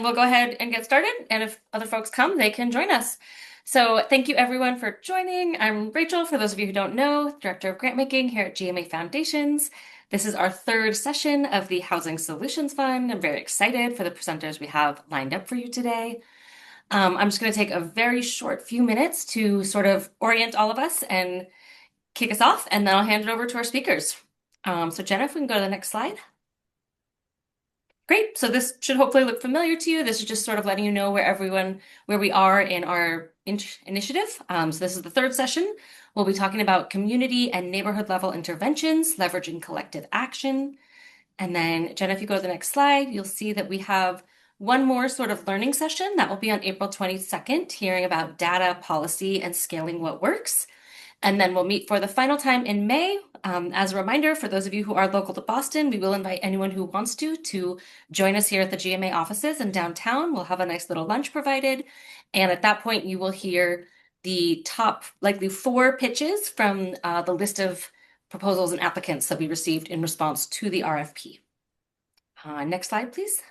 We'll go ahead and get started, and if other folks come, they can join us. So thank you everyone for joining. I'm Rachel, for those of you who don't know, Director of Grant Making here at GMA Foundations. This is our third session of the Housing Solutions Fund. I'm very excited for the presenters we have lined up for you today. I'm just going to take a very short few minutes to sort of orient all of us and kick us off, and then I'll hand it over to our speakers. So Jenna, if we can go to the next slide. Great. So this should hopefully look familiar to you. This is just sort of letting you know where we are in our initiative. So this is the third session. We'll be talking about community and neighborhood level interventions, leveraging collective action. And then, Jen, if you go to the next slide, you'll see that we have one more sort of learning session that will be on April 22nd, hearing about data, policy, and scaling what works. And then we'll meet for the final time in May. As a reminder, for those of you who are local to Boston, we will invite anyone who wants to join us here at the GMA offices in downtown. We'll have a nice little lunch provided. And at that point, you will hear the top, likely 4 pitches from the list of proposals and applicants that we received in response to the RFP. Next slide, please.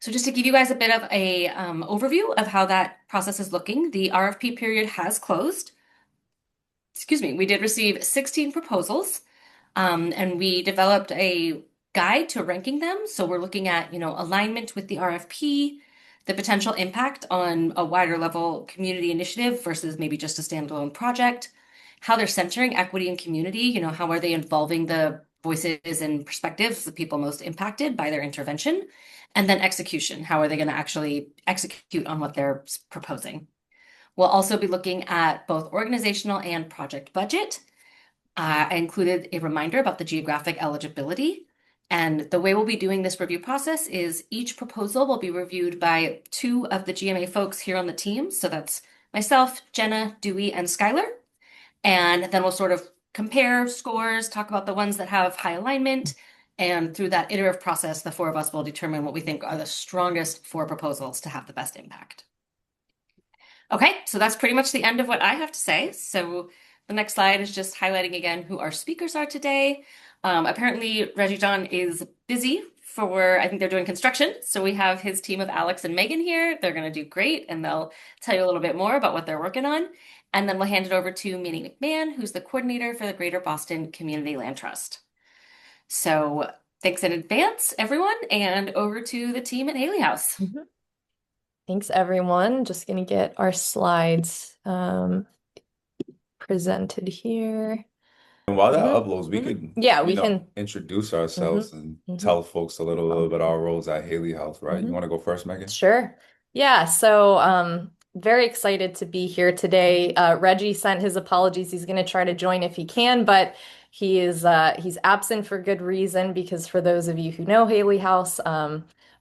So just to give you guys a bit of a overview of how that process is looking, the RFP period has closed. Excuse me, we did receive 16 proposals, and we developed a guide to ranking them. So we're looking at, alignment with the RFP, the potential impact on a wider level community initiative versus maybe just a standalone project, how they're centering equity and community, how are they involving the voices and perspectives of the people most impacted by their intervention, and then execution, how are they going to actually execute on what they're proposing. We'll also be looking at both organizational and project budget. I included a reminder about the geographic eligibility. And the way we'll be doing this review process is each proposal will be reviewed by 2 of the GMA folks here on the team. So that's myself, Jenna, Dewey, and Skylar. And then we'll sort of compare scores, talk about the ones that have high alignment. And through that iterative process, the 4 of us will determine what we think are the strongest 4 proposals to have the best impact. Okay, so that's pretty much the end of what I have to say. So the next slide is just highlighting again who our speakers are today. Apparently, Reggie John is busy I think they're doing construction. So we have his team of Alex and Megan here. They're going to do great, and they'll tell you a little bit more about what they're working on. And then we'll hand it over to Minnie McMahon, who's the coordinator for the Greater Boston Community Land Trust. So thanks in advance, everyone, and over to the team at Haley House. Thanks, everyone. Just going to get our slides presented here. And while that uploads, we could, we can introduce ourselves and tell folks a little bit our roles at Haley House, right? You want to go first, Megan? Sure. Yeah, so very excited to be here today. Reggie sent his apologies. He's going to try to join if he can, but he's absent for good reason, because for those of you who know Haley House,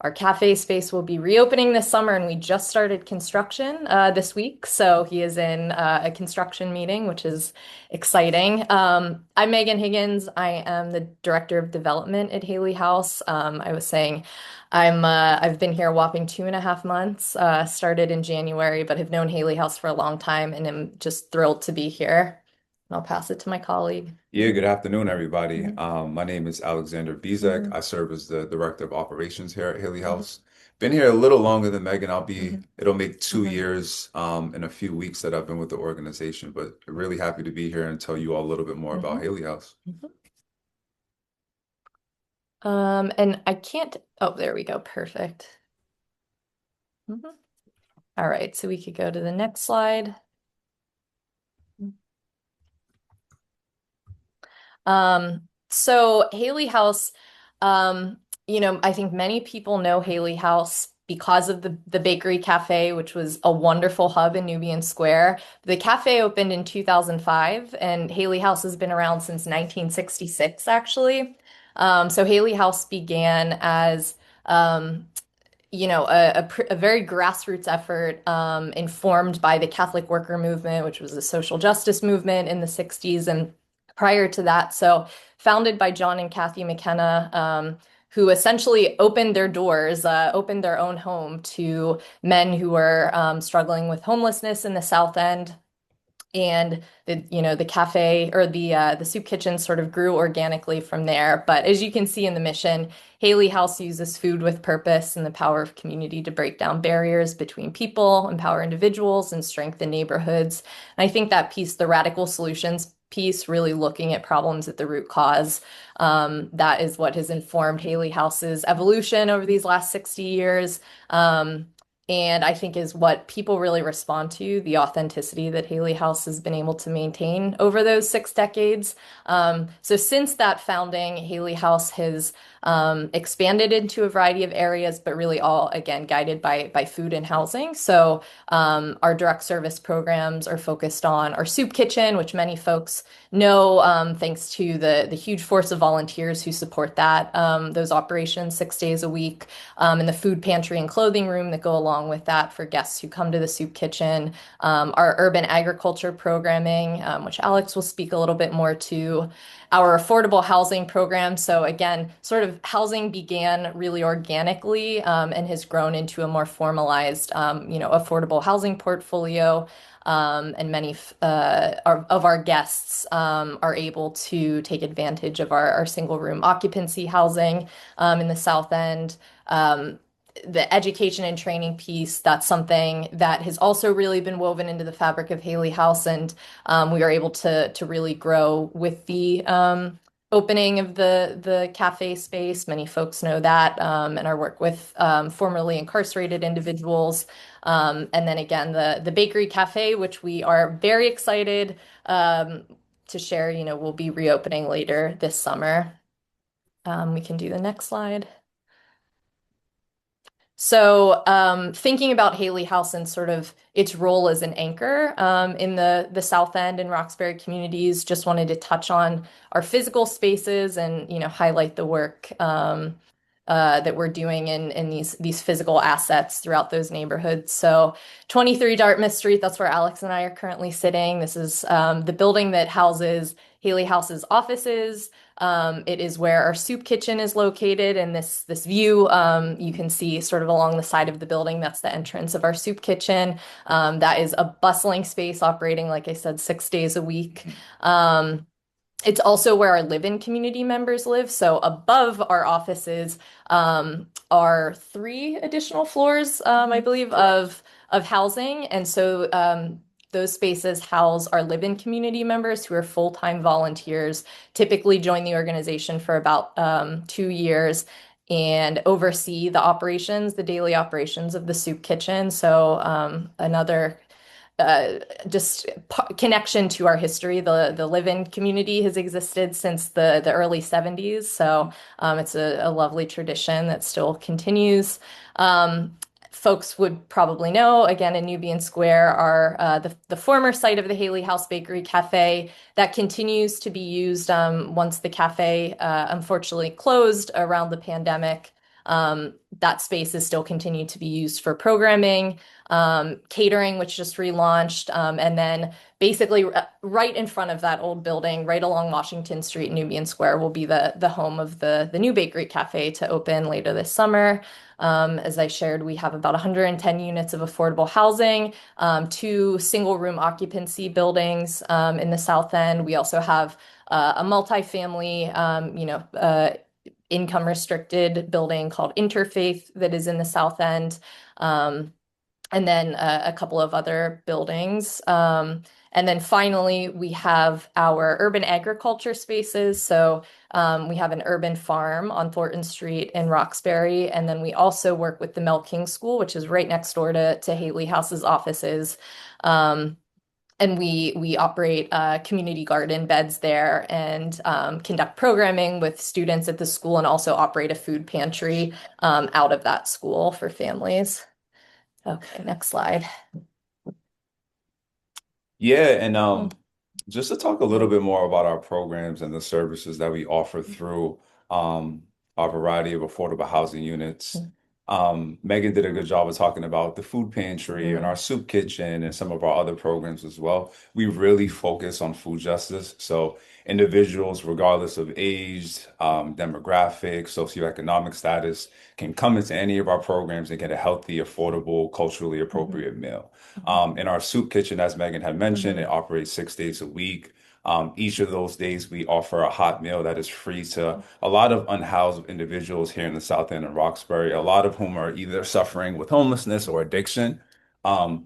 our cafe space will be reopening this summer, and we just started construction this week. So he is in a construction meeting, which is exciting. I'm Meghan Higgins. I am the Director of Development at Haley House. I was saying I've been here a whopping 2.5 months, started in January, but have known Haley House for a long time, and am just thrilled to be here. I'll pass it to my colleague. Yeah, good afternoon, everybody. My name is Alexander Bezek. I serve as the Director of Operations here at Haley House. Been here a little longer than Megan. It'll make 2 years in a few weeks that I've been with the organization, but really happy to be here and tell you all a little bit more about Haley House. And I can't, oh, there we go. Perfect. All right, so we could go to the next slide. So Haley House, I think many people know Haley House because of the Bakery Cafe, which was a wonderful hub in Nubian Square. The cafe opened in 2005, and Haley House has been around since 1966, actually. So Haley House began as a very grassroots effort informed by the Catholic worker movement, which was a social justice movement in the 60s and prior to that. So founded by John and Kathy McKenna, who essentially opened their doors, opened their own home to men who were struggling with homelessness in the South End. And the cafe or the soup kitchen sort of grew organically from there. But as you can see in the mission, Haley House uses food with purpose and the power of community to break down barriers between people, empower individuals, and strengthen neighborhoods. And I think that piece, the radical solutions piece, really looking at problems at the root cause, that is what has informed Haley House's evolution over these last 60 years. And I think is what people really respond to, the authenticity that Haley House has been able to maintain over those 6 decades. So since that founding, Haley House has expanded into a variety of areas, but really all, again, guided by food and housing. So our direct service programs are focused on our soup kitchen, which many folks know, thanks to the huge force of volunteers who support that, those operations 6 days a week, and the food pantry and clothing room that go along with that for guests who come to the soup kitchen, our urban agriculture programming, which Alex will speak a little bit more to, our affordable housing program. So again, sort of housing began really organically, and has grown into a more formalized, affordable housing portfolio. And many of our guests are able to take advantage of our single room occupancy housing in the South End. The education and training piece, that's something that has also really been woven into the fabric of Haley House. And we are able to really grow with the opening of the cafe space. Many folks know that, and our work with formerly incarcerated individuals. And then again, the bakery cafe, which we are very excited to share, will be reopening later this summer. We can do the next slide. So, thinking about Haley House and sort of its role as an anchor in the South End and Roxbury communities, just wanted to touch on our physical spaces and highlight the work that we're doing in these physical assets throughout those neighborhoods. So, 23 Dartmouth Street, that's where Alex and I are currently sitting. This is the building that houses Haley House's offices. It is where our soup kitchen is located, and this view you can see sort of along the side of the building. That's the entrance of our soup kitchen. That is a bustling space operating, like I said, 6 days a week. It's also where our live-in community members live. So above our offices are 3 additional floors, I believe, of housing, and so those spaces house our live-in community members who are full-time volunteers, typically join the organization for about 2 years and oversee the daily operations of the soup kitchen. So another just connection to our history. The live-in community has existed since the early 70s. So it's a lovely tradition that still continues. Folks would probably know, again, in Nubian Square are the former site of the Haley House Bakery Cafe that continues to be used once the cafe unfortunately closed around the pandemic. That space is still continued to be used for programming, catering, which just relaunched, and then basically right in front of that old building, right along Washington Street, Nubian Square, will be the home of the new bakery cafe to open later this summer. As I shared, we have about 110 units of affordable housing, 2 single room occupancy buildings in the South End. We also have a multifamily, income restricted building called Interfaith that is in the South End. And then a couple of other buildings. And then finally, we have our urban agriculture spaces. So we have an urban farm on Thornton Street in Roxbury. And then we also work with the Mel King School, which is right next door to Haley House's offices. And we operate community garden beds there and conduct programming with students at the school and also operate a food pantry out of that school for families. Okay, next slide. Yeah, and just to talk a little bit more about our programs and the services that we offer through our variety of affordable housing units. Megan did a good job of talking about the food pantry and Mhm. our soup kitchen and some of our other programs as well. We really focus on food justice. So individuals, regardless of age, demographic, socioeconomic status, can come into any of our programs and get a healthy, affordable, culturally Mhm. appropriate meal. Mhm. In our soup kitchen, as Megan had mentioned, it Mhm. operates 6 days a week. Each of those days, we offer a hot meal that is free to a lot of unhoused individuals here in the South End of Roxbury, a lot of whom are either suffering with homelessness or addiction. Um,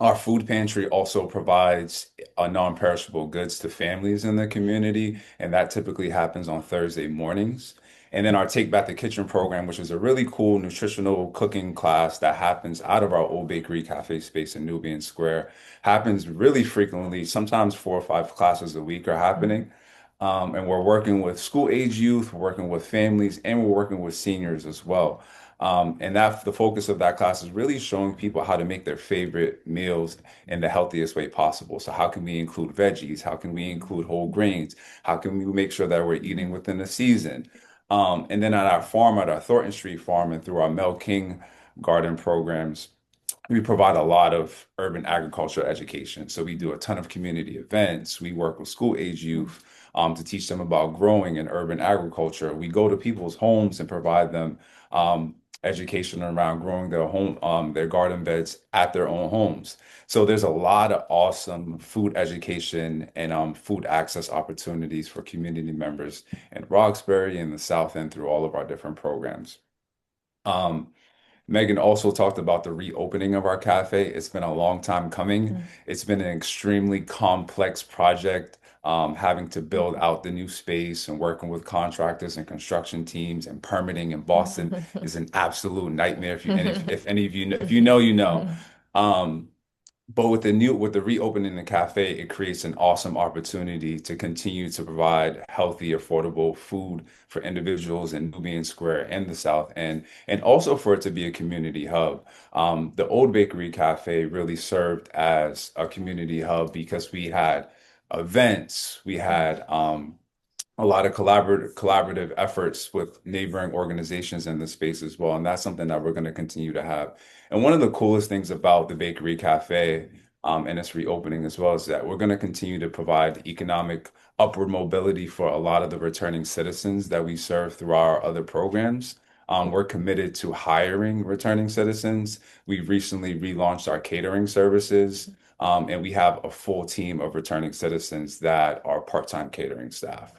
our food pantry also provides non-perishable goods to families in the community, and that typically happens on Thursday mornings. And then our Take Back the Kitchen program, which is a really cool nutritional cooking class that happens out of our old bakery cafe space in Nubian Square, happens really frequently. Sometimes 4 or 5 classes a week are Mhm. happening. And we're working with school age youth, we're working with families, and we're working with seniors as well. And that the focus of that class is really showing people how to make their favorite meals in the healthiest way possible. So how can we include veggies? How can we include whole grains? How can we make sure that we're eating Mhm. within the season? And then at our farm, at our Thornton Street farm, and through our Mel King garden programs, we provide a lot of urban agriculture education. So we do a ton of community events. We work with school age youth to teach them about growing and urban agriculture. We go to people's homes and provide them education around growing their home, their garden beds at their own homes. So there's a lot of awesome food education and food access opportunities for community members in Roxbury and the South End through all of our different programs. Um, Megan also talked about the reopening of our cafe. It's been a long time coming. Mhm. It's been an extremely complex project, having to build Mhm. out the new space and working with contractors and construction teams and permitting in Boston Mhm. is an absolute nightmare. If any of you know, if you Mhm. know, you know. Mhm. Um, but with the reopening the cafe, it creates an awesome opportunity to continue to provide healthy, affordable food for individuals in Nubian Square and the South End, and also for it to be a community hub. The old bakery cafe really served as a community hub because we had events, we had a lot of collaborative efforts with neighboring organizations in the space as well. And that's something that we're going to continue to have. And one of the coolest things about the Bakery Cafe and its reopening as well is that we're going to continue to provide economic upward mobility for a lot of the returning citizens that we serve through our other programs. We're committed to hiring returning citizens. We recently relaunched our catering services, and we have a full team of returning citizens that are part-time catering staff.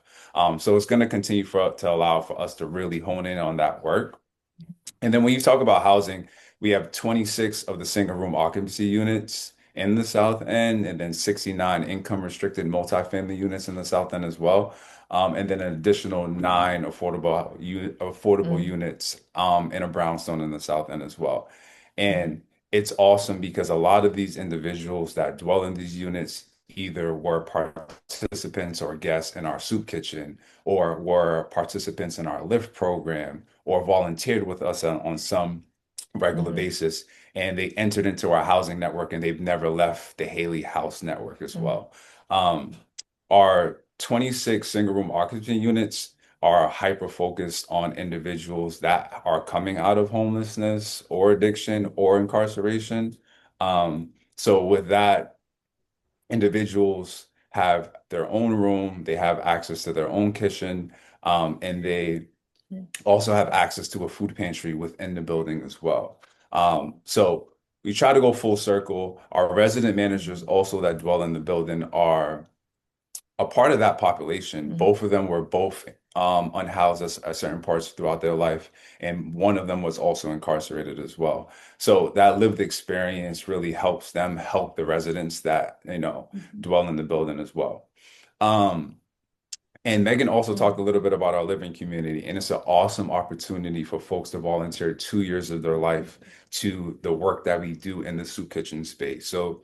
So it's going to continue to allow for us to really hone in on that work. And then when you talk about housing, we have 26 of the single room occupancy units in the South End, and then 69 income restricted multifamily units in the South End as well. And then an additional nine affordable Mhm. units in a brownstone in the South End as well. And it's awesome because a lot of these individuals that dwell in these units either were participants or guests in our soup kitchen or were participants in our lift program or volunteered with us on some regular Mhm. basis. And they entered into our housing network and they've never left the Haley House network as Mhm. well. Um, our 26 single room occupancy units are hyper focused on individuals that are coming out of homelessness or addiction or incarceration. So with that, individuals have their own room, they have access to their own kitchen, and they Mhm. also have access to a food pantry within the building as well. So we try to go full circle. Our resident managers also that dwell in the building are a part of that population. Mhm. Both of them were both unhoused at certain parts throughout their life, and one of them was also incarcerated as well. So that lived experience really helps them help the residents that, Mhm. dwell in the building as well. Um, and Megan also talked Mhm. a little bit about our living community, and it's an awesome opportunity for folks to volunteer 2 years of their life to the work that we do in the soup kitchen space. So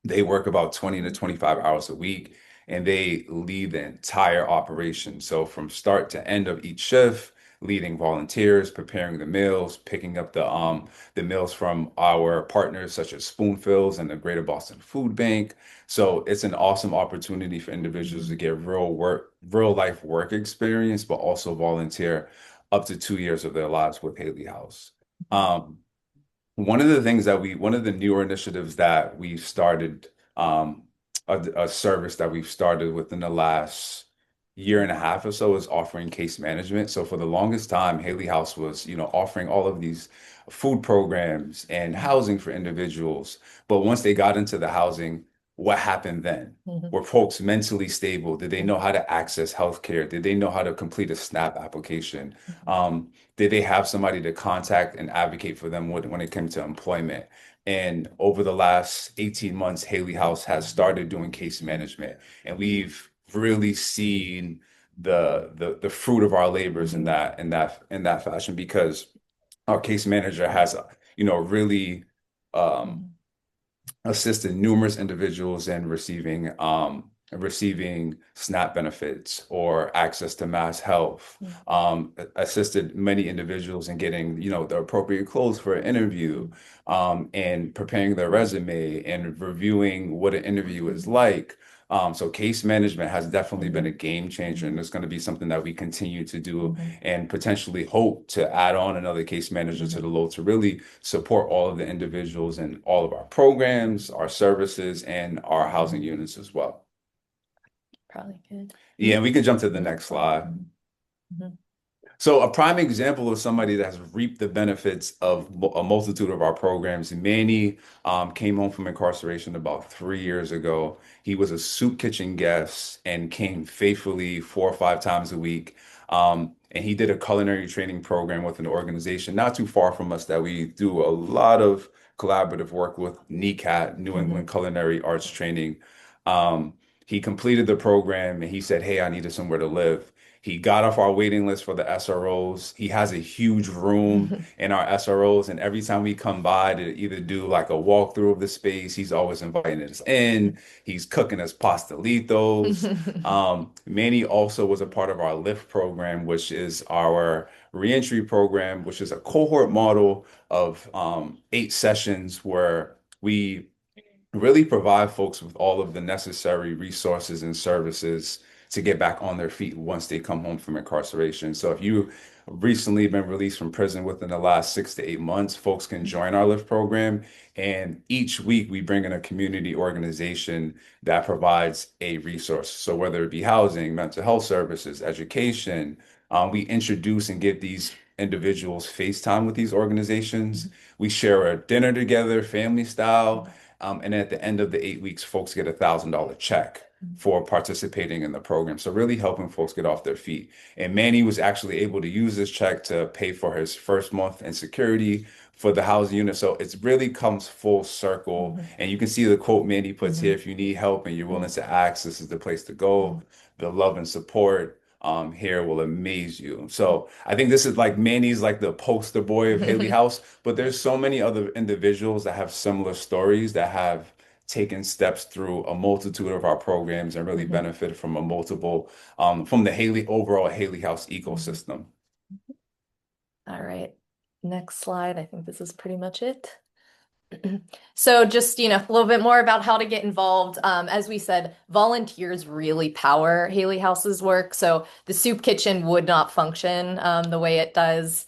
they work about 20 to 25 hours a week, and they lead the entire operation. So from start to end of each shift, leading volunteers, preparing the meals, picking up the meals from our partners such as Spoonfills and the Greater Boston Food Bank. So it's an awesome opportunity for individuals to Mhm. get real life work experience, but also volunteer up to 2 years of their lives with Haley House. Um, one of the newer initiatives that we've started, um, a service that we've started within the last year and a half or so is offering case management. So for the longest time, Haley House was, offering all of these food programs and housing for individuals. But once they got into the housing, what happened then? Mhm. Were folks mentally stable? Did they know how to access healthcare? Did they know how to complete a SNAP application? Um, did they have somebody to contact and advocate for them when it came to employment? And over the last 18 months, Haley House has started doing case management, and we've really seen the fruit of our labors in that fashion because our case manager has, really um, Mhm. assisted numerous individuals in receiving SNAP benefits or access to mass health, Mhm. assisted many individuals in getting, the appropriate clothes for an interview, and preparing their resume and reviewing what an interview is like. So case management has definitely been a Mhm. game changer, and it's going to be something that we continue to do Mhm. and potentially hope to add on another case manager to Mhm. the load to really support all of the individuals in all of our programs, our services, and our housing Mhm. units as well. Probably good. Yeah, and we can jump to the next Next slide. slide. Mhm. So a prime example of somebody that has reaped the benefits of a multitude of our programs. Manny came home from incarceration about 3 years ago. He was a soup kitchen guest and came faithfully 4 or 5 times a week. And he did a culinary training program with an organization not too far from us that we do a lot of collaborative work with, NECAT, New England Mhm. Culinary Arts Training. Um, he completed the program and he said, "Hey, I needed somewhere to live." He got off our waiting list for the SROs. He has a huge room in our SROs, and every time we come by to either do like a walkthrough of the space, he's always inviting us in. He's cooking us pastelitos. Manny also was a part of our LIFT program, which is our reentry program, which is a cohort model of 8 sessions where we really provide folks with all of the necessary resources and services to get back on their feet once they come home from incarceration. So if you recently been released from prison within the last 6 to 8 months, folks can join our LIFT program. And each week we bring in a community organization that provides a resource. So whether it be housing, mental health services, education, we introduce and give these individuals FaceTime with these organizations. We share a dinner together, family style. And at the end of the 8 weeks, folks get $1,000 check for participating in the program. So really helping folks get off their feet. And Manny was actually able to use this check to pay for his first month in security for the housing unit. So it really comes full circle. Mhm. And you can see the quote Manny puts here, Mhm. if you need help and you're willing Mhm. to ask, this is the place to go. Mhm. The love and support here will amaze you. So I think this is like Manny's like the poster boy of Haley Mhm. House, but there's so many other individuals that have similar stories that have taken steps through a multitude of our programs and really Mhm. benefited from a multiple from the Haley overall Haley House Mhm. ecosystem. All right. Next slide. I think this is pretty much it. So just, a little bit more about how to get involved. As we said, volunteers really power Haley House's work. So the soup kitchen would not function the way it does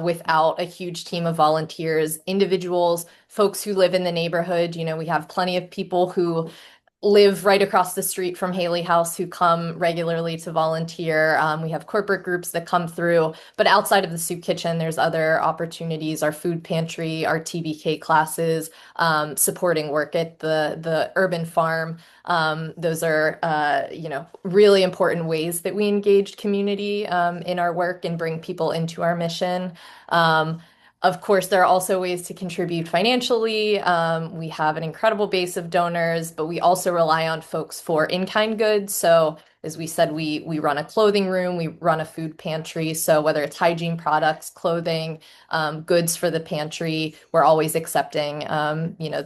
without a huge team of volunteers, individuals, folks who live in the neighborhood. We have plenty of people who live right across the street from Haley House who come regularly to volunteer. We have corporate groups that come through, but outside of the soup kitchen, there's other opportunities, our food pantry, our TBK classes, supporting work at the urban farm. Those are, really important ways that we engage community in our work and bring people into our mission. Um, of course, there are also ways to contribute financially. We have an incredible base of donors, but we also rely on folks for in-kind goods. So, as we said, we run a clothing room, we run a food pantry. So, whether it's hygiene products, clothing, goods for the pantry, we're always accepting,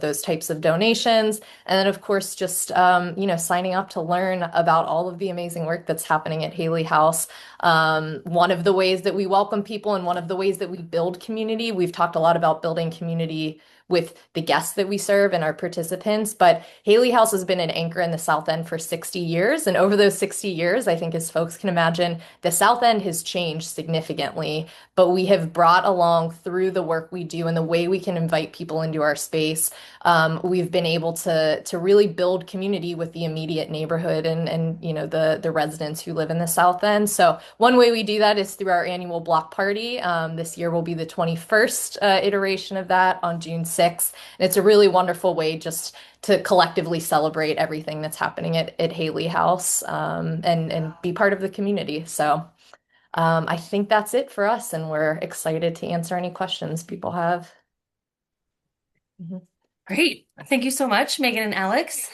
those types of donations. And then, of course, just, signing up to learn about all of the amazing work that's happening at Haley House. One of the ways that we welcome people and one of the ways that we build community, we've talked a lot about building community with the guests that we serve and our participants. But Haley House has been an anchor in the South End for 60 years. And over those 60 years, I think as folks can imagine, the South End has changed significantly. But we have brought along through the work we do and the way we can invite people into our space, we've been able to really build community with the immediate neighborhood and the residents who live in the South End. So one way we do that is through our annual block party. This year will be the 21st iteration of that on June 6th. And it's a really wonderful way just to collectively celebrate everything that's happening at Haley House, and be part of the community. So I think that's it for us, and we're excited to answer any questions people have. Mhm. Great. Thank you so much, Megan and Alex.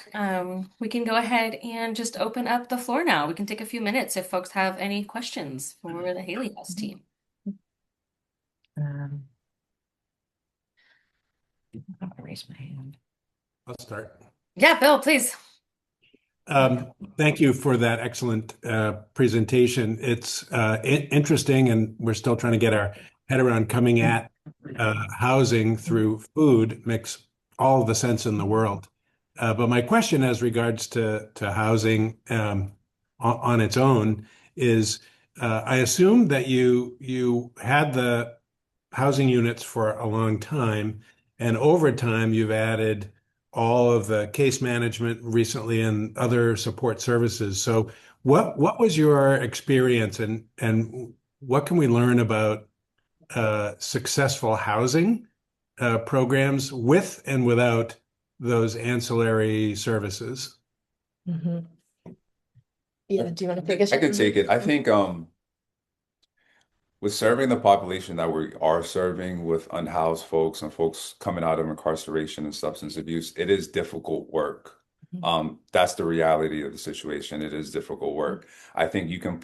We can go ahead and just open up the floor now. We can take a few minutes if folks have any questions for the Haley House team. I'm gonna raise my hand. I'll start. Yeah, Bill, please. Thank you for that excellent presentation. It's interesting, and we're still trying to get our head around coming at housing through food makes all the sense in the world. But my question as regards to housing on its own is, I assume that you had the housing units for a long time, and over time you've added all of the case management recently and other support services. So what was your experience, and what can we learn about successful housing programs with and without those ancillary services? Mm-hmm. Yeah, do you want to take a I shot? can take it. I think with serving the population that we are serving with unhoused folks and folks coming out of incarceration and substance abuse, it is difficult work. That's the reality of the situation. It is difficult work. I think you can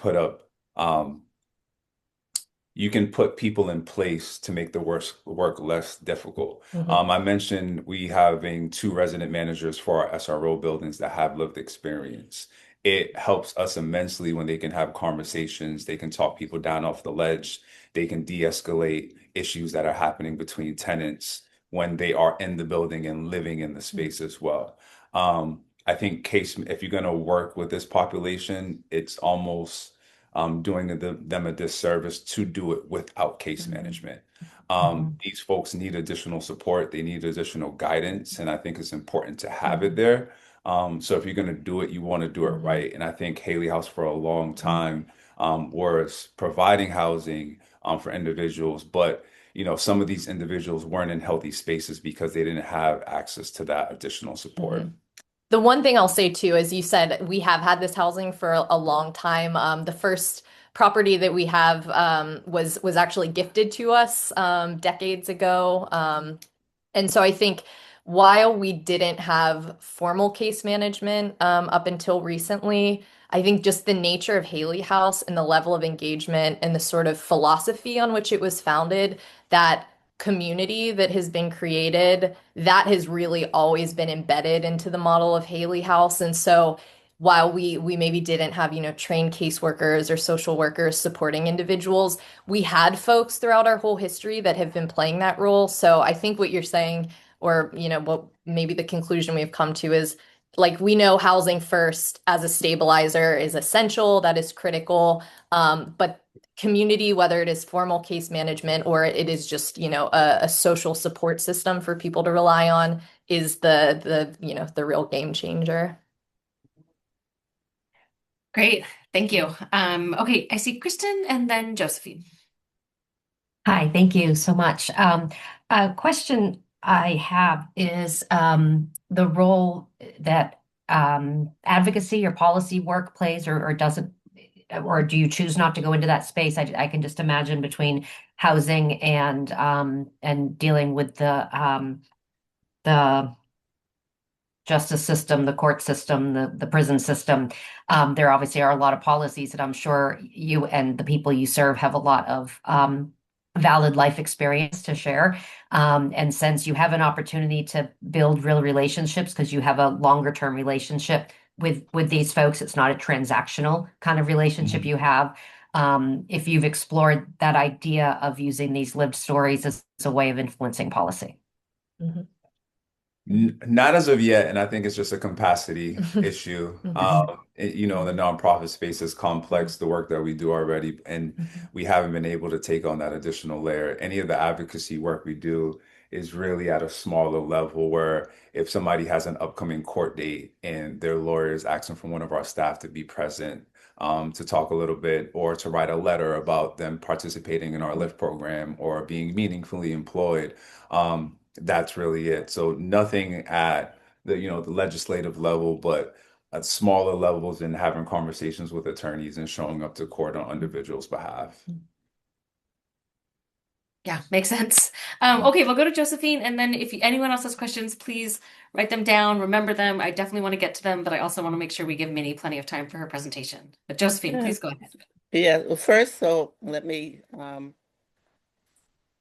put people in place to make the work less difficult. I mentioned we having 2 resident managers for our SRO buildings that have lived experience. It helps us immensely when they can have conversations, they can talk people down off the ledge, they can de-escalate issues that are happening between tenants when they are in the building and living in the space as well. I think if you're going to work with this population, it's almost doing them a disservice to do it without case management. These folks need additional support, they need additional guidance, and I think it's important to have it there. So if you're going to do it, you want to do it right. And I think Haley House for a long time was providing housing for individuals, but some of these individuals weren't in healthy spaces because they didn't have access to that additional support. The one thing I'll say too, as you said, we have had this housing for a long time. The first property that we have was actually gifted to us decades ago. And so I think while we didn't have formal case management up until recently, I think just the nature of Haley House and the level of engagement and the sort of philosophy on which it was founded, that community that has been created, that has really always been embedded into the model of Haley House. And so while we maybe didn't have, trained caseworkers or social workers supporting individuals, we had folks throughout our whole history that have been playing that role. So I think what you're saying, or, what maybe the conclusion we've come to is, like, we know housing first as a stabilizer is essential, that is critical. But community, whether it is formal case management or it is just, a social support system for people to rely on, is the real game changer. Great. Thank you. Okay, I see Kristen and then Josephine. Hi, thank you so much. A question I have is the role that advocacy or policy work plays, or doesn't, or do you choose not to go into that space? I can just imagine between housing and dealing with the justice system, the court system, the prison system. There obviously are a lot of policies that I'm sure you and the people you serve have a lot of valid life experience to share. And since you have an opportunity to build real relationships because you have a longer term relationship with these folks, it's not a transactional kind of relationship you have. If you've explored that idea of using these lived stories as a way of influencing policy. Mhm. Not as of yet, and I think it's just a capacity issue. Mhm. The nonprofit space is complex, the work that we do already, and Mhm. we haven't been able to take on that additional layer. Any of the advocacy work we do is really at a smaller level where if somebody has an upcoming court date and their lawyer is asking for one of our staff to be present, to talk a little bit or to write a letter about them participating in our Lyft program or being meaningfully employed. That's really it. So nothing at the legislative level, but at smaller levels and having conversations with attorneys and showing up to court on individuals' behalf. Yeah, makes sense. Okay, we'll go to Josephine, and then if anyone else has questions, please write them down, remember them. I definitely want to get to them, but I also want to make sure we give Minnie plenty of time for her presentation. But Josephine, Yeah. please go ahead. Yeah, well, first, so let me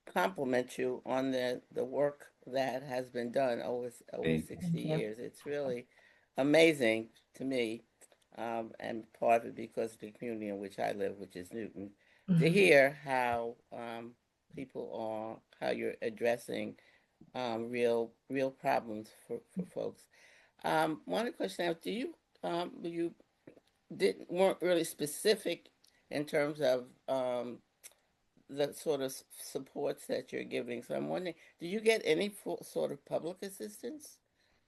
compliment you on the work that has been done over Thank 60 Thank you. years. It's really amazing to me, and part of it because of the community in which I live, which is Newton, to Mhm. hear how how you're addressing real problems for folks. One question now, you didn't weren't really specific in terms of the sort of supports that you're giving. So I'm wondering, do you get any sort of public assistance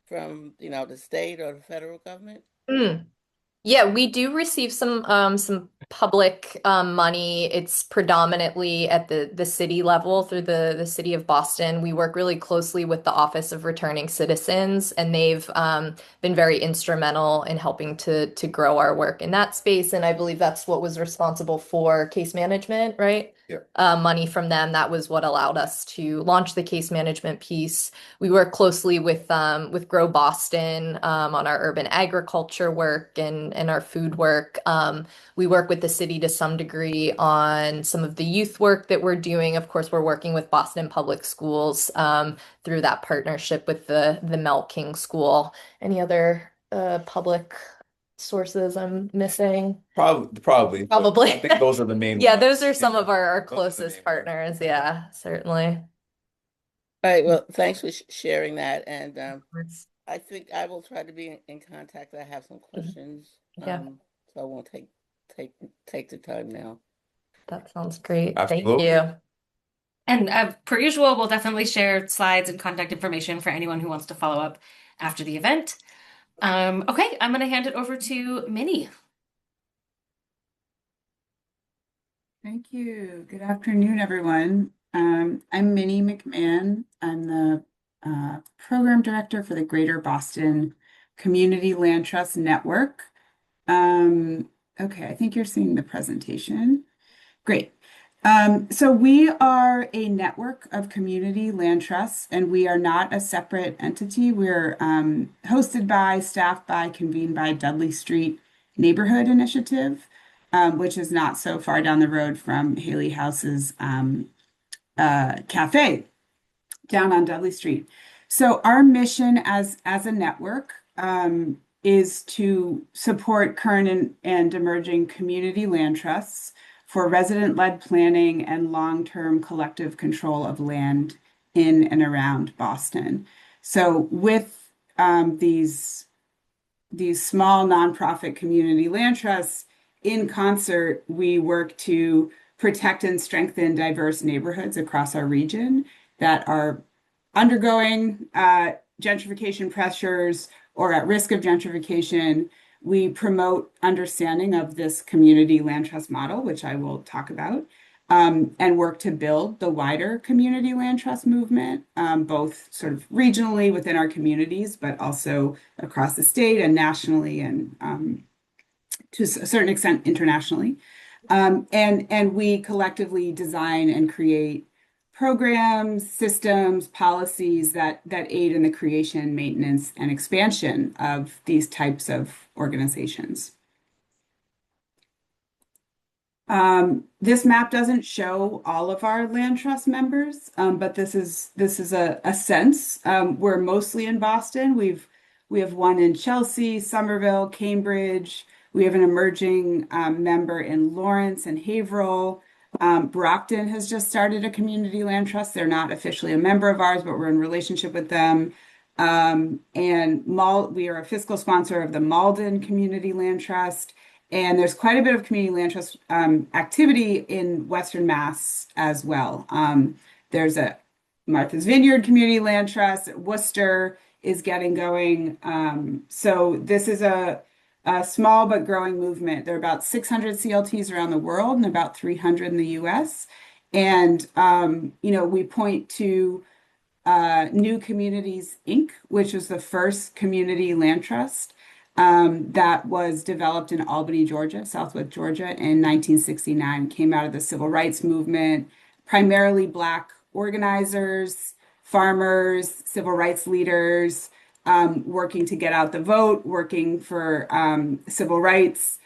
from, the state or the federal government? Mm. Yeah, we do receive some public money. It's predominantly at the city level through the city of Boston. We work really closely with the Office of Returning Citizens, and they've been very instrumental in helping to grow our work in that space. And I believe that's what was responsible for case management, right? Yeah. Money from them. That was what allowed us to launch the case management piece. We work closely with Grow Boston on our urban agriculture work and our food work. We work with the city to some degree on some of the youth work that we're doing. Of course, we're working with Boston Public Schools through that partnership with the Mel King School. Any other public sources I'm missing? Probably, but Probably. I think those are the main Yeah, ones. those are some Yeah, of our those are the closest main ones. partners. Yeah, certainly. All right, well, thanks for sharing that. And Of course. I think I will try to be in contact. I have some Mhm. questions, Yeah, so I won't take take the time now. that sounds great. Thank Absolutely. you. And per usual, we'll definitely share slides and contact information for anyone who wants to follow up after the event. Okay, I'm going to hand it over to Minnie. Thank you. Good afternoon, everyone. I'm Minnie McMahon. I'm the program director for the Greater Boston Community Land Trust Network. Okay, I think you're seeing the presentation. Great. So we are a network of community land trusts, and we are not a separate entity. We're hosted by, staffed by, convened by Dudley Street Neighborhood Initiative, which is not so far down the road from Haley House's cafe down on Dudley Street. So our mission as a network is to support current and emerging community land trusts for resident-led planning and long-term collective control of land in and around Boston. So with these small nonprofit community land trusts, in concert, we work to protect and strengthen diverse neighborhoods across our region that are undergoing gentrification pressures or at risk of gentrification. We promote understanding of this community land trust model, which I will talk about, and work to build the wider community land trust movement, both sort of regionally within our communities, but also across the state and nationally and to a certain extent internationally. And we collectively design and create programs, systems, policies that aid in the creation, maintenance, and expansion of these types of organizations. This map doesn't show all of our land trust members, but this is a sense. We're mostly in Boston. We have one in Chelsea, Somerville, Cambridge. We have an emerging member in Lawrence and Haverhill. Brockton has just started a community land trust. They're not officially a member of ours, but we're in relationship with them. We are a fiscal sponsor of the Malden Community Land Trust. And there's quite a bit of community land trust activity in Western Mass as well. There's a Martha's Vineyard Community Land Trust. Worcester is getting going. So this is a small but growing movement. There are about 600 CLTs around the world and about 300 in the US. And, we point to New Communities, Inc., which was the first community land trust that was developed in Albany, Georgia, Southwest Georgia in 1969, came out of the civil rights movement, primarily Black organizers, farmers, civil rights leaders, working to get out the vote, working for civil rights,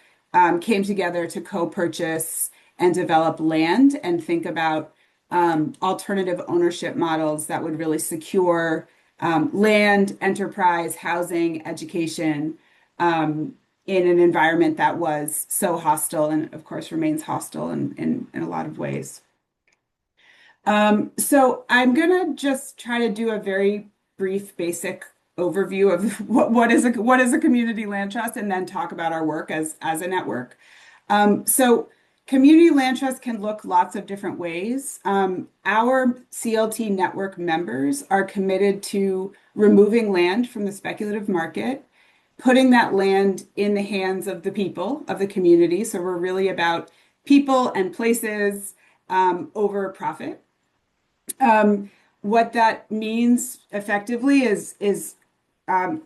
came together to co-purchase and develop land and think about alternative ownership models that would really secure land, enterprise, housing, education in an environment that was so hostile and, of course, remains hostile in a lot of ways. So I'm going to just try to do a very brief, basic overview of what is a community land trust, and then talk about our work as a network. So community land trust can look lots of different ways. Our CLT network members are committed to removing land from the speculative market, putting that land in the hands of the people of the community. So we're really about people and places over profit. What that means effectively is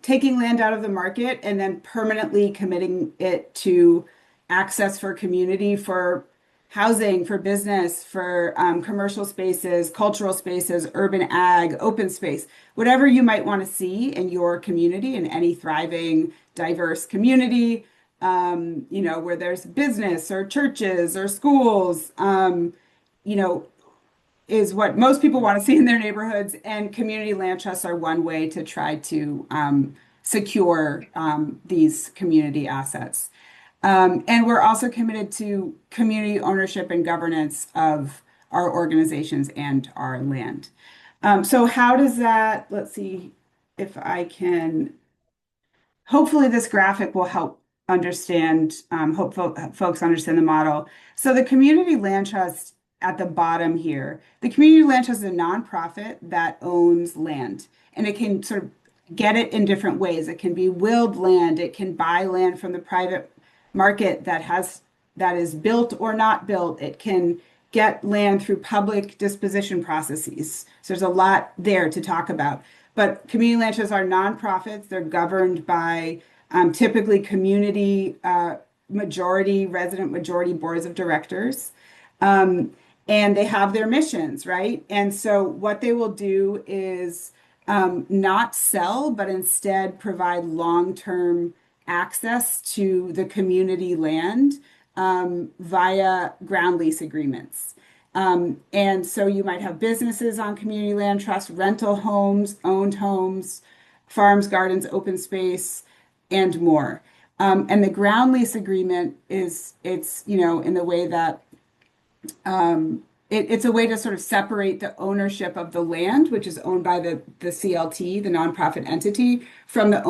taking land out of the market and then permanently committing it to access for community, for housing, for business, for commercial spaces, cultural spaces, urban ag, open space, whatever you might want to see in your community, in any thriving, diverse community, where there's business or churches or schools, is what most people want to see in their neighborhoods. And community land trusts are one way to try to secure these community assets. And we're also committed to community ownership and governance of our organizations and our land. So how does that, let's see if I can, hopefully this graphic will help folks understand the model. So the community land trust at the bottom here, the community land trust is a nonprofit that owns land, and it can sort of get it in different ways. It can be willed land. It can buy land from the private market that is built or not built. It can get land through public disposition processes. So there's a lot there to talk about. But community land trusts are nonprofits. They're governed by typically community resident majority boards of directors. And they have their missions, right? And so what they will do is not sell, but instead provide long-term access to the community land via ground lease agreements. And so you might have businesses on community land trust, rental homes, owned homes, farms, gardens, open space, and more. And the ground lease agreement it's in the way that it's a way to sort of separate the ownership of the land, which is owned by the CLT, the nonprofit entity, from the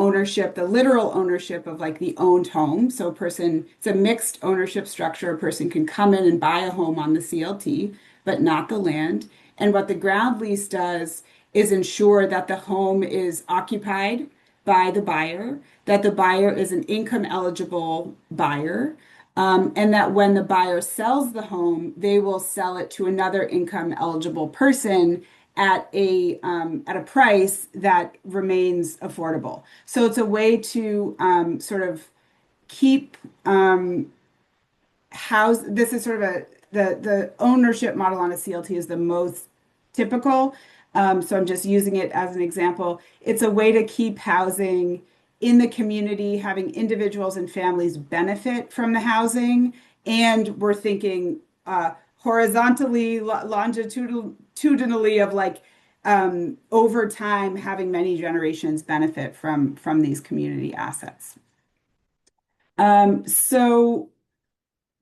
literal ownership of like the owned home. So it's a mixed ownership structure. A person can come in and buy a home on the CLT, but not the land. And what the ground lease does is ensure that the home is occupied by the buyer, that the buyer is an income eligible buyer, and that when the buyer sells the home, they will sell it to another income eligible person at a price that remains affordable. So it's a way to sort of keep this is sort of the ownership model on a CLT is the most typical. So I'm just using it as an example. It's a way to keep housing in the community, having individuals and families benefit from the housing. And we're thinking horizontally, longitudinally of like over time, having many generations benefit from these community assets. So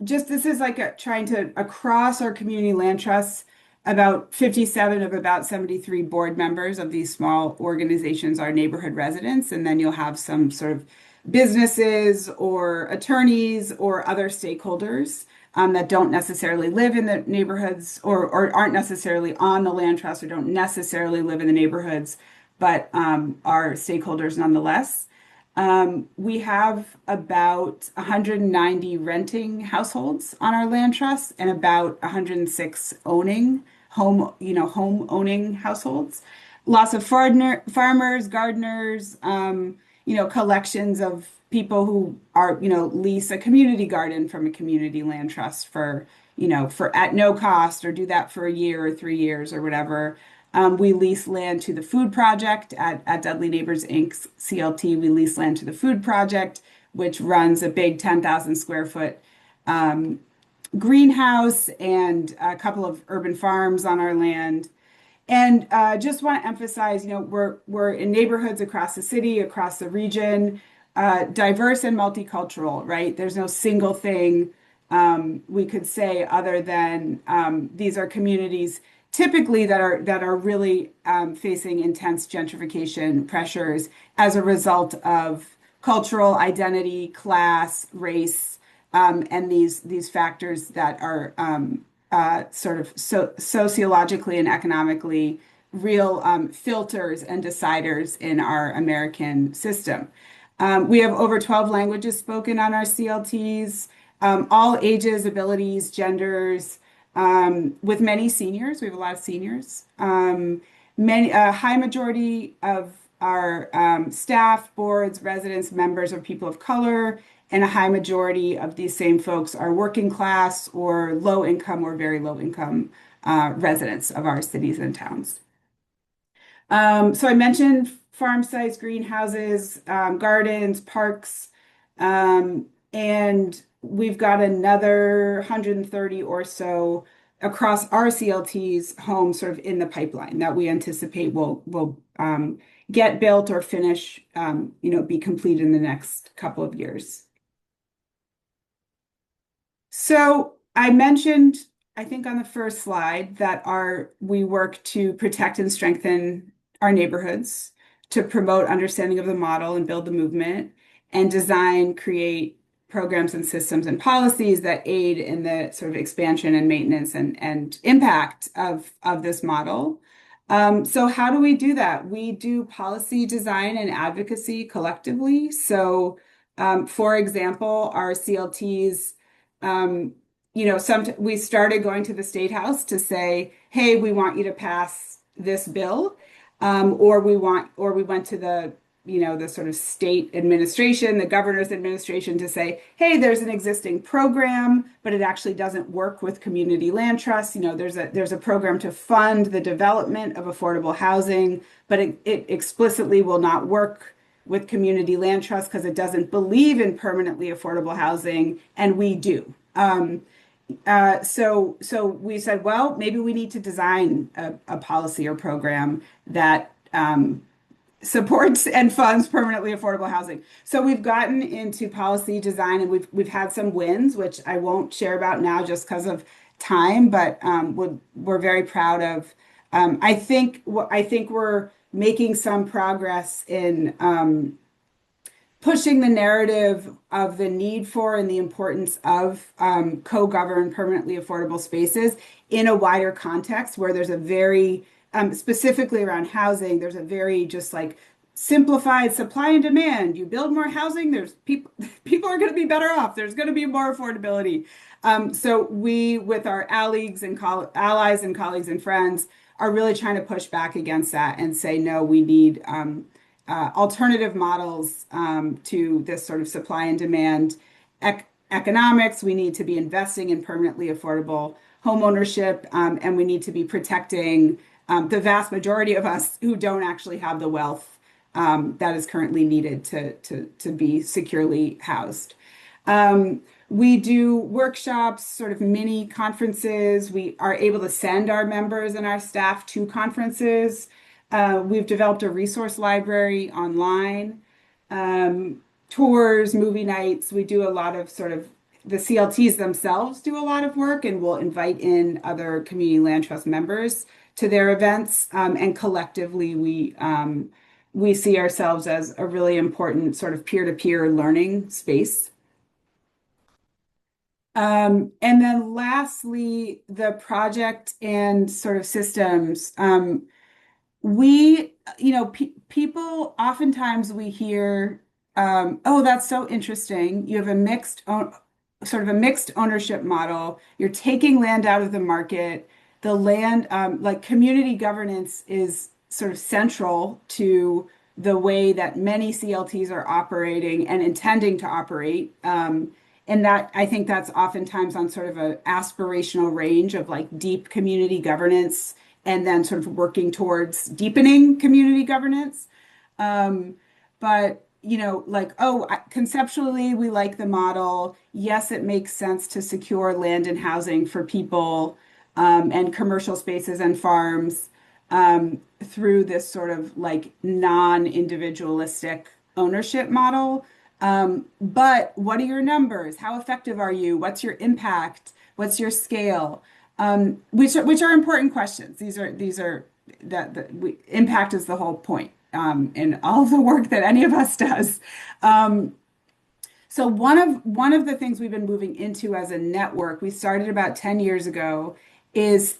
just this is like trying to across our community land trusts, about 57 of about 73 board members of these small organizations are neighborhood residents, and then you'll have some sort of businesses or attorneys or other stakeholders that don't necessarily live in the neighborhoods or aren't necessarily on the land trust or don't necessarily live in the neighborhoods, but are stakeholders nonetheless. We have about 190 renting households on our land trust and about 106 home owning households. Lots of farmers, gardeners, collections of people who are, lease a community garden from a community land trust for at no cost or do that for a year or 3 years or whatever. We lease land to the Food Project at Dudley Neighbors Inc.'s CLT. We lease land to the Food Project, which runs a big 10,000 square foot greenhouse and a couple of urban farms on our land. And just want to emphasize, we're in neighborhoods across the city, across the region, diverse and multicultural, right? There's no single thing we could say other than these are communities typically that are really facing intense gentrification pressures as a result of cultural identity, class, race, and these factors that are sort of sociologically and economically real filters and deciders in our American system. We have over 12 languages spoken on our CLTs, all ages, abilities, genders, with many seniors. We have a lot of seniors. A high majority of our staff, boards, residents, members are people of color, and a high majority of these same folks are working class or low income or very low income residents of our cities and towns. So I mentioned farm-sized greenhouses, gardens, parks, and we've got another 130 or so across our CLT's homes sort of in the pipeline that we anticipate will get built or finish, be complete in the next couple of years. So I mentioned, I think on the first slide, that we work to protect and strengthen our neighborhoods, to promote understanding of the model and build the movement, and design, create programs and systems and policies that aid in the sort of expansion and maintenance and impact of this model. So how do we do that? We do policy design and advocacy collectively. So, for example, our CLTs, we started going to the State House to say, hey, we want you to pass this bill. Or we went to the sort of state administration, the governor's administration to say, hey, there's an existing program, but it actually doesn't work with community land trusts. There's a program to fund the development of affordable housing, but it explicitly will not work with community land trusts because it doesn't believe in permanently affordable housing, and we do. So we said, well, maybe we need to design a policy or program that supports and funds permanently affordable housing. So we've gotten into policy design, and we've had some wins, which I won't share about now just because of time, but we're very proud of. I think we're making some progress in pushing the narrative of the need for and the importance of co-governed permanently affordable spaces in a wider context where there's a very, specifically around housing, there's a very just like simplified supply and demand. You build more housing, there's people are going to be better off. There's going to be more affordability. So we, with our allies and colleagues and friends, are really trying to push back against that and say, no, we need alternative models to this sort of supply and demand economics. We need to be investing in permanently affordable home ownership, and we need to be protecting the vast majority of us who don't actually have the wealth that is currently needed to be securely housed. We do workshops, sort of mini conferences. We are able to send our members and our staff to conferences. We've developed a resource library online, tours, movie nights. We do a lot of sort of the CLTs themselves do a lot of work and will invite in other community land trust members to their events. And collectively, we see ourselves as a really important sort of peer-to-peer learning space. And then lastly, the project and sort of systems. People oftentimes we hear, oh, that's so interesting. You have sort of a mixed ownership model. You're taking land out of the market. The land, like community governance is sort of central to the way that many CLTs are operating and intending to operate. And that I think that's oftentimes on sort of an aspirational range of like deep community governance and then sort of working towards deepening community governance. But like, oh, conceptually, we like the model. Yes, it makes sense to secure land and housing for people and commercial spaces and farms through this sort of like non-individualistic ownership model. But what are your numbers? How effective are you? What's your impact? What's your scale? Which are important questions. These are impact is the whole point in all the work that any of us does. So one of the things we've been moving into as a network, we started about 10 years ago, is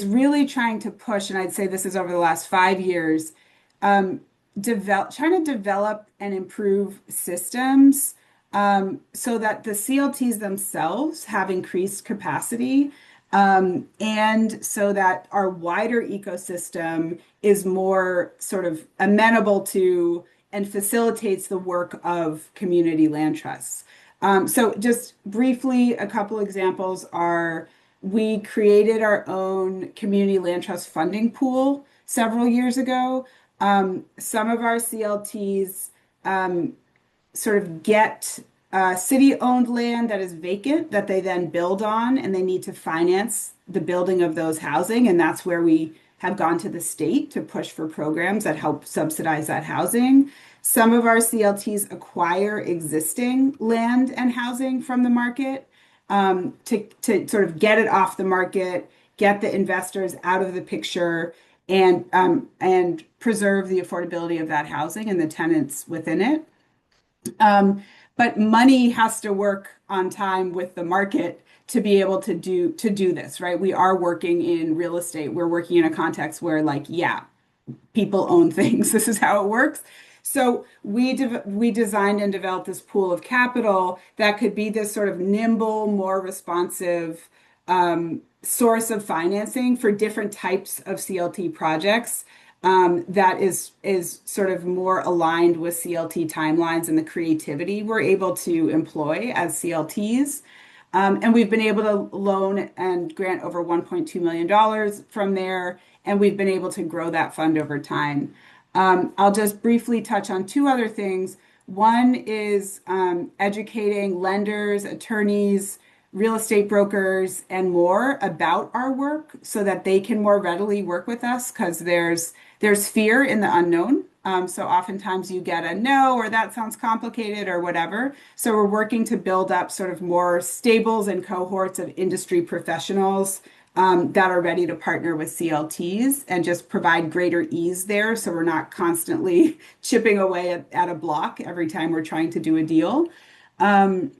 really trying to push, and I'd say this is over the last 5 years, trying to develop and improve systems so that the CLTs themselves have increased capacity, and so that our wider ecosystem is more sort of amenable to and facilitates the work of community land trusts. So just briefly, a couple examples are we created our own community land trust funding pool several years ago. Some of our CLTs sort of get city-owned land that is vacant that they then build on, and they need to finance the building of those housing. And that's where we have gone to the state to push for programs that help subsidize that housing. Some of our CLTs acquire existing land and housing from the market to sort of get it off the market, get the investors out of the picture, and preserve the affordability of that housing and the tenants within it. But money has to work on time with the market to be able to do this, right? We are working in real estate. We're working in a context where, like, yeah, people own things. This is how it works. So we designed and developed this pool of capital that could be this sort of nimble, more responsive source of financing for different types of CLT projects that is sort of more aligned with CLT timelines and the creativity we're able to employ as CLTs. And we've been able to loan and grant over $1.2 million from there, and we've been able to grow that fund over time. I'll just briefly touch on two other things. One is educating lenders, attorneys, real estate brokers, and more about our work so that they can more readily work with us because there's fear in the unknown. So oftentimes you get a no, or that sounds complicated, or whatever. So we're working to build up sort of more stables and cohorts of industry professionals that are ready to partner with CLTs and just provide greater ease there. So we're not constantly chipping away at a block every time we're trying to do a deal. And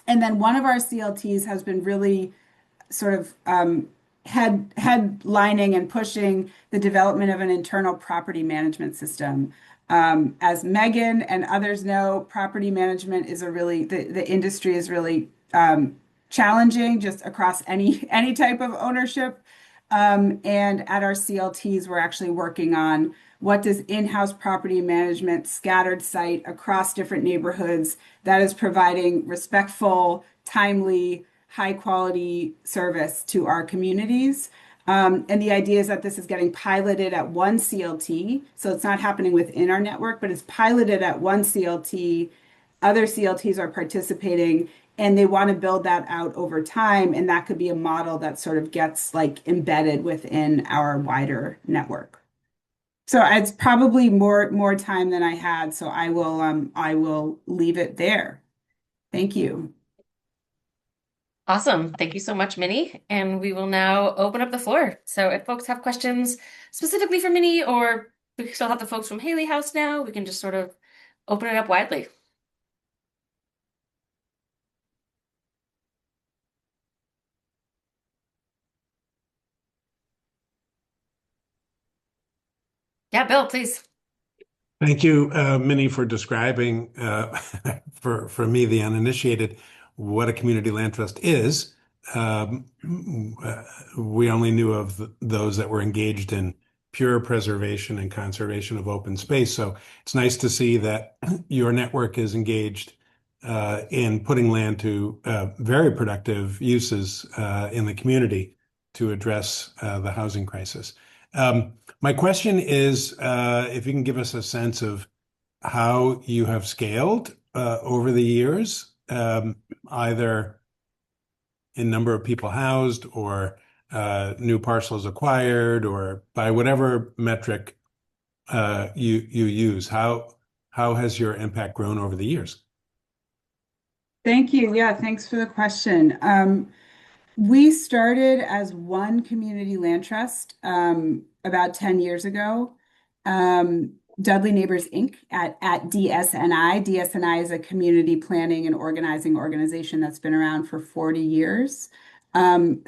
then one of our CLTs has been really sort of headlining and pushing the development of an internal property management system. As Megan and others know, property management is the industry is really challenging just across any type of ownership. And at our CLTs, we're actually working on what does in-house property management scattered site across different neighborhoods that is providing respectful, timely, high quality service to our communities. And the idea is that this is getting piloted at one CLT. So it's not happening within our network, but it's piloted at one CLT. Other CLTs are participating and they want to build that out over time. And that could be a model that sort of gets like embedded within our wider network. So it's probably more time than I had. So I will leave it there. Thank you. Awesome. Thank you so much, Minnie. And we will now open up the floor. So if folks have questions specifically for Minnie, or we still have the folks from Haley House now, we can just sort of open it up widely. Yeah, Bill, please. Thank you, Minnie, for describing for me, the uninitiated, what a community land trust is. Um, we only knew of those that were engaged in pure preservation and conservation of open space. So it's nice to see that your network is engaged in putting land to very productive uses in the community to address the housing crisis. My question is, if you can give us a sense of how you have scaled over the years, either in number of people housed or new parcels acquired, or by whatever metric you use. How has your impact grown over the years? Thank you. Yeah, thanks for the question. We started as one community land trust about 10 years ago. Dudley Neighbors Inc. at DSNI. DSNI is a community planning and organizing organization that's been around for 40 years. DSNI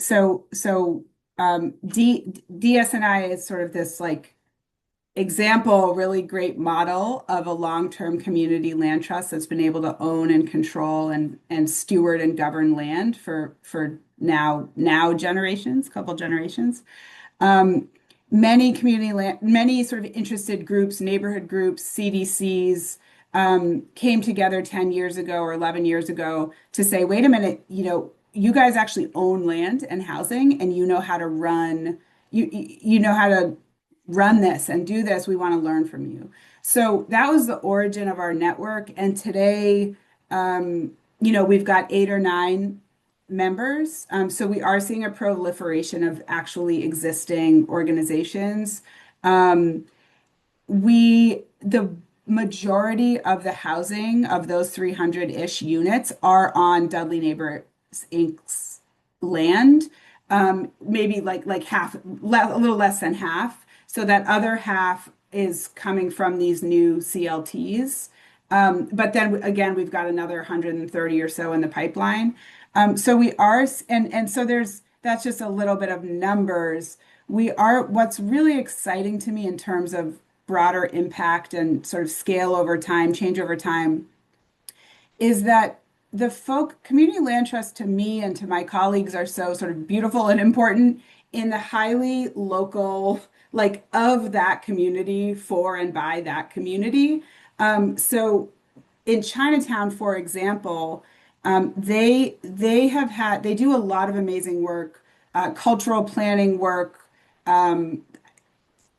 is sort of this like example, really great model of a long-term community land trust that's been able to own and control and steward and govern land for now generations, couple generations. Um, many sort of interested groups, neighborhood groups, CDCs, came together 10 years ago or 11 years ago to say, wait a minute, you guys actually own land and housing, and you know how to run this and do this. We want to learn from you. So that was the origin of our network. And today, we've got 8 or 9 members. So we are seeing a proliferation of actually existing organizations. The majority of the housing of those 300-ish units are on Dudley Neighbors Inc.'s land. Maybe like half, a little less than half. So that other half is coming from these new CLTs. But then again, we've got another 130 or so in the pipeline. So we are, and so that's just a little bit of numbers. What's really exciting to me in terms of broader impact and sort of scale over time, change over time, is that the community land trust to me and to my colleagues are so sort of beautiful and important in the highly local, like of that community, for and by that community. So in Chinatown, for example, they do a lot of amazing work, cultural planning work.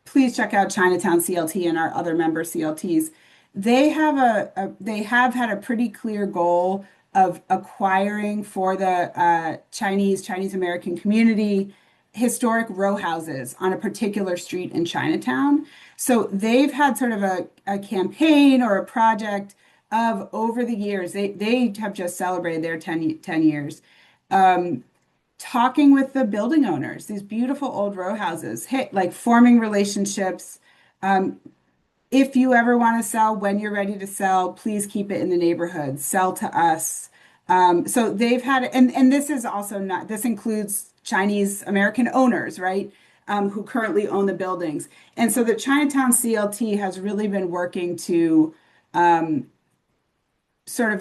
Please check out Chinatown CLT and our other member CLTs. They have had a pretty clear goal of acquiring for the Chinese American community historic row houses on a particular street in Chinatown. So they've had sort of a campaign or a project of over the years. They have just celebrated their 10 years. Talking with the building owners, these beautiful old row houses, like forming relationships. If you ever want to sell, when you're ready to sell, please keep it in the neighborhood. Sell to us. So they've had, and this is also not, this includes Chinese American owners, right? Who currently own the buildings. And so the Chinatown CLT has really been working to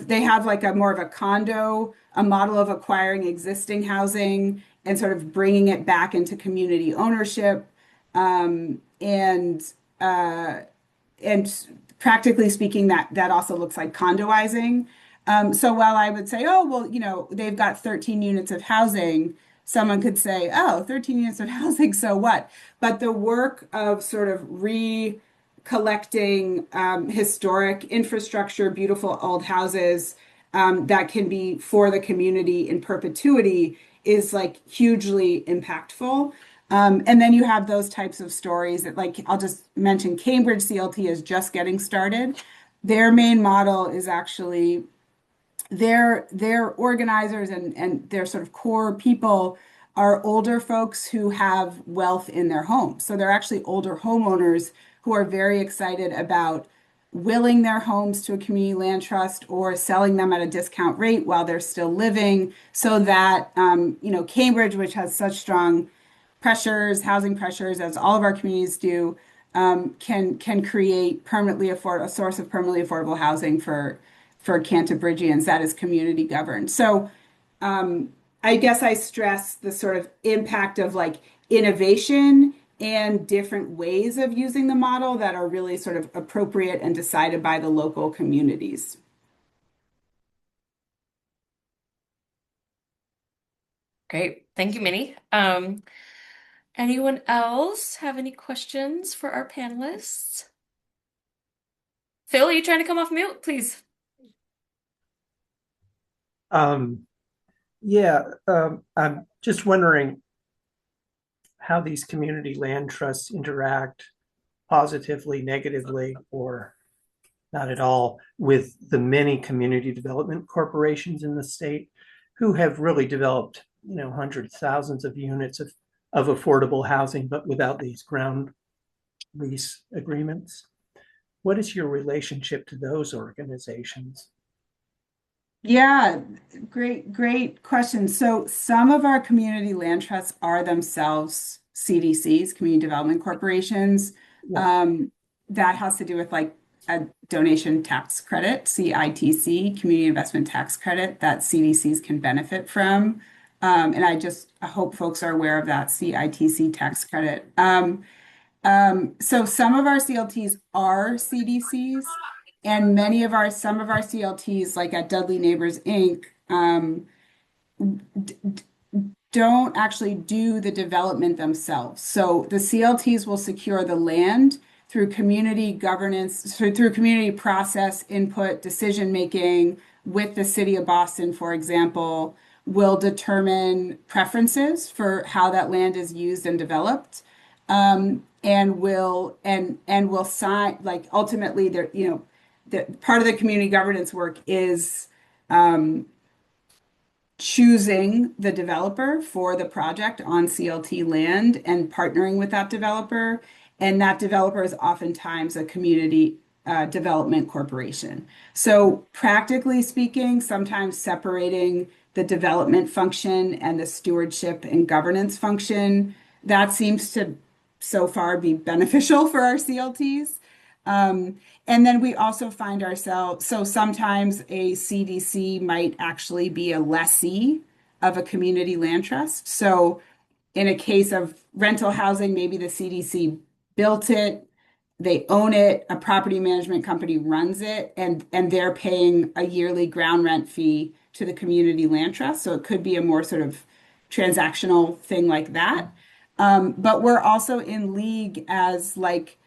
they have like a more of a model of acquiring existing housing and sort of bringing it back into community ownership. And practically speaking, that also looks like condoizing. So while I would say, oh, well, they've got 13 units of housing, someone could say, oh, 13 units of housing, so what? But the work of sort of recollecting historic infrastructure, beautiful old houses that can be for the community in perpetuity is like hugely impactful. And then you have those types of stories that, like, I'll just mention Cambridge CLT is just getting started. Their main model is actually their organizers and their sort of core people are older folks who have wealth in their homes. So they're actually older homeowners who are very excited about willing their homes to a community land trust or selling them at a discount rate while they're still living, so that Cambridge, which has such strong pressures, housing pressures, as all of our communities do, can create a source of permanently affordable housing for Cantabrigians that is community governed. So I guess I stress the sort of impact of like innovation and different ways of using the model that are really sort of appropriate and decided by the local communities. Great. Thank you, Minnie. Anyone else have any questions for our panelists? Phil, are you trying to come off mute, please? Yeah, I'm just wondering how these community land trusts interact positively, negatively, or not at all with the many community development corporations in the state who have really developed, hundreds, thousands of units of affordable housing, but without these ground lease agreements. What is your relationship to those organizations? Yeah, great question. So some of our community land trusts are themselves CDCs, community development corporations. Yeah. That has to do with like a donation tax credit, CITC, community investment tax credit that CDCs can benefit from. And I hope folks are aware of that CITC tax credit. So some of our CLTs are CDCs, and some of our CLTs, like at Dudley Neighbors Inc., don't actually do the development themselves. So the CLTs will secure the land through community governance, through community process input, decision making with the city of Boston, for example, will determine preferences for how that land is used and developed. And will sign, like, ultimately there, the part of the community governance work is choosing the developer for the project on CLT land and partnering with that developer. And that developer is oftentimes a community development corporation. So practically speaking, sometimes separating the development function and the stewardship and governance function, that seems to so far be beneficial for our CLTs. And then we also find ourselves, so sometimes a CDC might actually be a lessee of a community land trust. So in a case of rental housing, maybe the CDC built it, they own it, a property management company runs it, and they're paying a yearly ground rent fee to the community land trust. So it could be a more sort of transactional thing like that. But we're also in league as like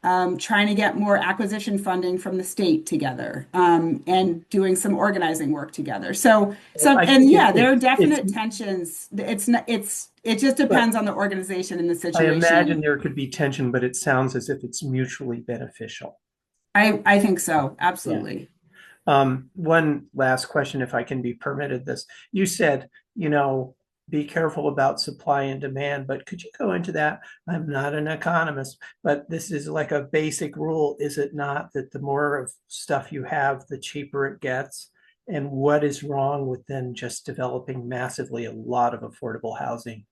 trying to get more acquisition funding from the state together, and doing some organizing work together. There are definite tensions. It just depends on the organization and the I imagine situation. there could be tension, but it sounds as if it's mutually beneficial. I think so. Absolutely. One last question, if I can be permitted this. You said, be careful about supply and demand, but could you go into that? I'm not an economist, but this is like a basic rule, is it not, that the more of stuff you have, the cheaper it gets? And what is wrong with then just developing massively a lot of affordable housing,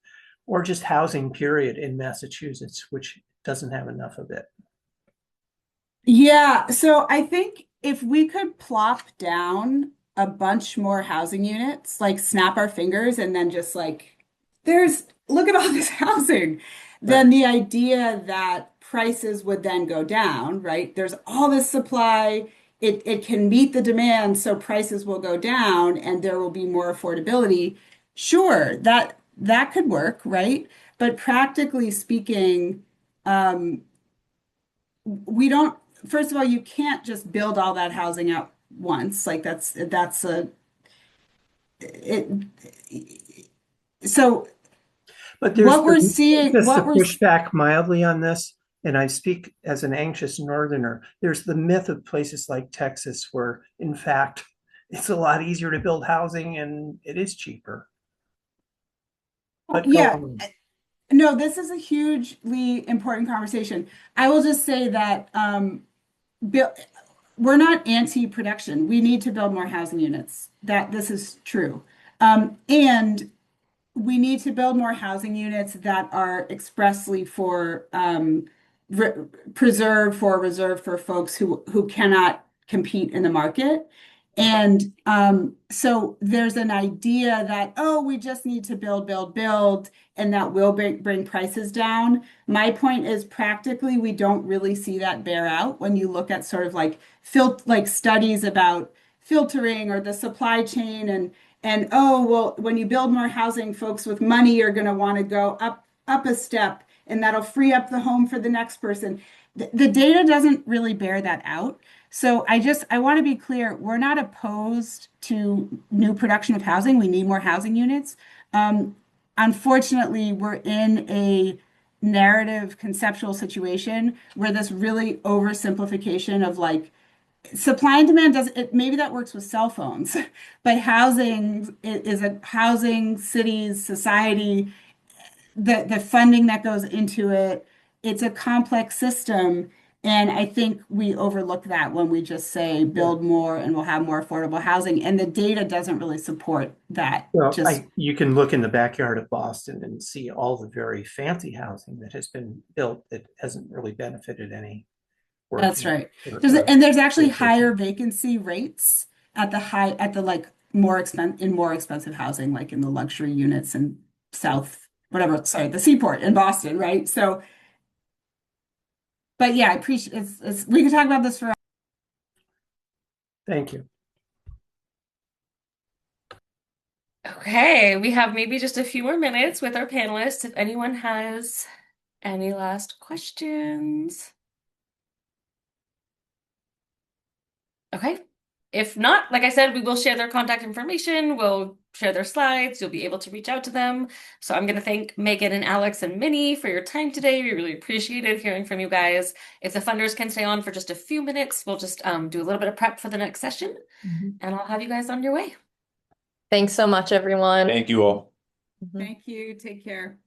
or just housing period in Massachusetts, which doesn't have enough of it? Yeah, so I think if we could plop down a bunch more housing units, like snap our fingers and then just like, look at all this housing, then the idea that prices would then go down, right? There's all this supply, it can meet the demand, so prices will go down and there will be more affordability. Sure, that could work, right? But practically speaking, we don't, first of all, you can't just build all that housing out once. Like that's a it so But there's what we're seeing, just to what we're push back mildly on this, and I speak as an anxious northerner, there's the myth of places like Texas where, in fact, it's a lot easier to build housing and it is cheaper. But go Yeah. on. No, this is a hugely important conversation. I will just say that we're not anti-production. We need to build more housing units. That this is true. And we need to build more housing units that are expressly for re preserved for reserved for folks who cannot compete in the market. And so there's an idea that, oh, we just need to build, and that will bring prices down. My point is practically, we don't really see that bear out when you look at sort of like studies about filtering or the supply chain and oh, well, when you build more housing, folks with money are going to want to go up a step, and that'll free up the home for the next person. The data doesn't really bear that out. So I want to be clear, we're not opposed to new production of housing. We need more housing units. Unfortunately, we're in a narrative conceptual situation where this really oversimplification of like supply and demand does it, maybe that works with cell phones, but housing is a housing, cities, society, the funding that goes into it, it's a complex system. And I think we overlook that when we just say build more and we'll have more affordable housing. And the data doesn't really support that. Well, you can look in the backyard of Boston and see all the very fancy housing that has been built that hasn't really benefited any That's working. right. There's actually higher vacancy rates at the like more expensive housing, like in the luxury units in the Seaport in Boston, right? So, but yeah, I appreciate we can talk about this for. Thank you. Okay, we have maybe just a few more minutes with our panelists if anyone has any last questions. Okay. If not, like I said, we will share their contact information. We'll share their slides. You'll be able to reach out to them. So I'm going to thank Megan and Alex and Minnie for your time today. We really appreciated hearing from you guys. If the funders can stay on for just a few minutes, we'll just do a little bit of prep for the next session, and I'll have you guys on your way. Thanks so much, everyone. Thank you all. Thank you. Take care.